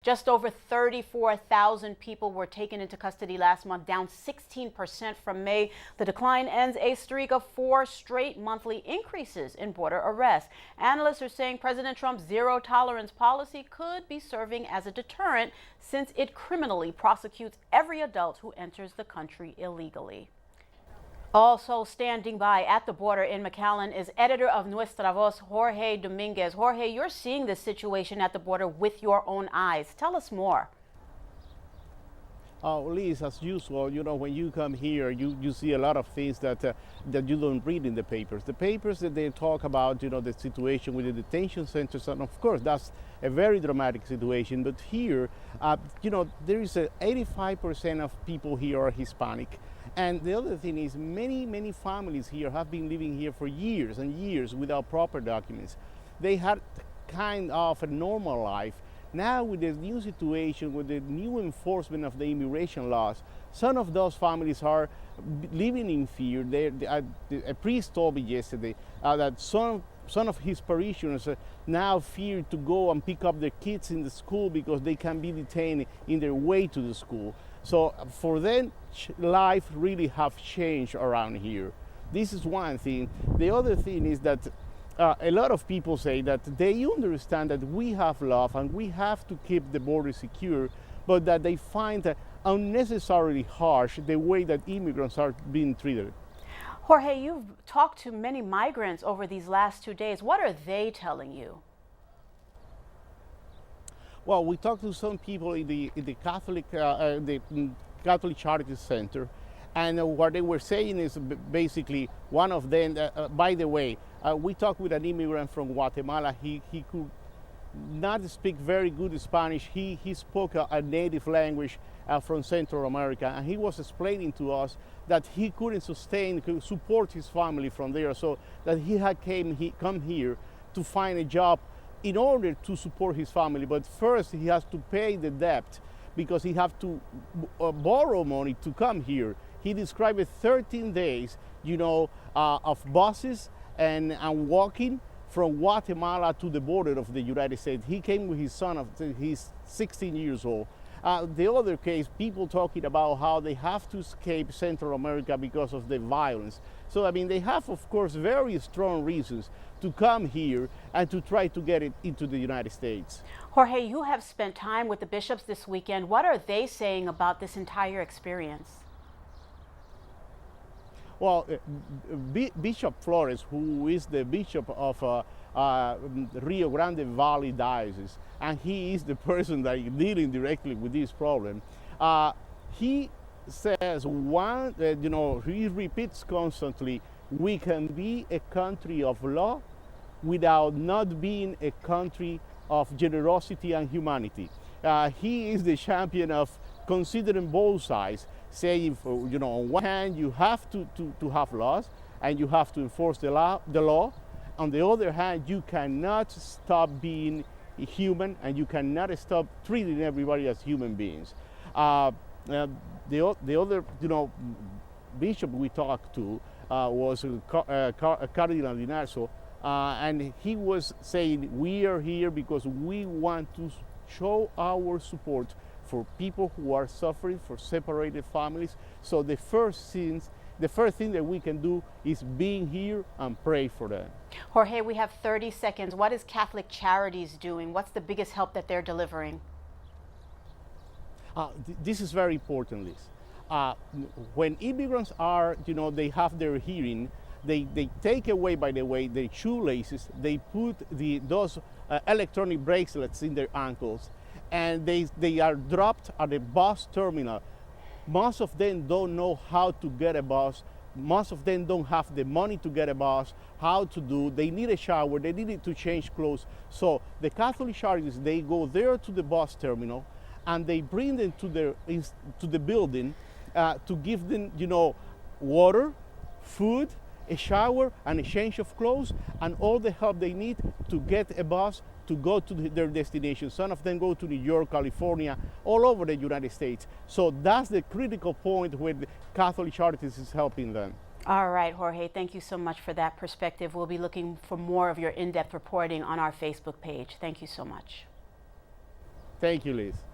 Just over 34,000 people were taken into custody last month, down 16% from May. The decline ends a streak of 4 straight monthly increases in border arrests. Analysts are saying President Trump's zero tolerance policy could be serving as a deterrent since it criminally prosecutes every adult who enters the country illegally. Also standing by at the border in McAllen is editor of Nuestra Voz, Jorge Dominguez. Jorge, you're seeing this situation at the border with your own eyes. Tell us more. Liz, as usual, when you come here, you see a lot of things that you don't read in the papers. The papers that they talk about, the situation with the detention centers, and of course, that's a very dramatic situation. But here, there is 85% of people here are Hispanic. And the other thing is many families here have been living here for years and years without proper documents. They had kind of a normal life. Now with this new situation, with the new enforcement of the immigration laws, some of those families are living in fear. A priest told me yesterday that some of his parishioners now fear to go and pick up their kids in the school because they can be detained in their way to the school. So for them, life really have changed around here. This is one thing. The other thing is that a lot of people say that they understand that we have love and we have to keep the border secure, but that they find unnecessarily harsh the way that immigrants are being treated. Jorge, you've talked to many migrants over these last 2 days. What are they telling you? Well, we talked to some people in the Catholic Charities Center, and what they were saying is basically one of them. By the way, we talked with an immigrant from Guatemala. He could not speak very good Spanish. He spoke a native language from Central America, and he was explaining to us that he couldn't support his family from there, so that he had come here to find a job in order to support his family. But first he has to pay the debt because he has to borrow money to come here. He described 13 days, of buses and walking from Guatemala to the border of the United States. He came with his son, he's 16 years old. The other case, people talking about how they have to escape Central America because of the violence. So, I mean, they have, of course, very strong reasons to come here and to try to get it into the United States. Jorge, you have spent time with the bishops this weekend. What are they saying about this entire experience? Well, Bishop Flores, who is the bishop of Rio Grande Valley Diocese, and he is the person that is dealing directly with this problem, he says he repeats constantly, we can be a country of law without not being a country of generosity and humanity. He is the champion of considering both sides, saying, on one hand, you have to have laws and you have to enforce the law. On the other hand, you cannot stop being human and you cannot stop treating everybody as human beings. The other, bishop we talked to was Cardinal Linarso, and he was saying, we are here because we want to show our support for people who are suffering, for separated families. So the first thing that we can do is being here and pray for them. Jorge, we have 30 seconds. What is Catholic Charities doing? What's the biggest help that they're delivering? This is very important, Liz. When immigrants are, they have their hearing, they take away, by the way, their shoelaces, they put those electronic bracelets in their ankles, and they are dropped at a bus terminal. Most of them don't know how to get a bus. Most of them don't have the money to get a bus, how to do. They need a shower, they need to change clothes. So the Catholic Charities, they go there to the bus terminal and they bring them to the building to give them, water, food, a shower, and a change of clothes, and all the help they need to get a bus to go to their destination. Some of them go to New York, California, all over the United States. So that's the critical point where the Catholic Charities is helping them. All right, Jorge, thank you so much for that perspective. We'll be looking for more of your in-depth reporting on our Facebook page. Thank you so much. Thank you, Liz.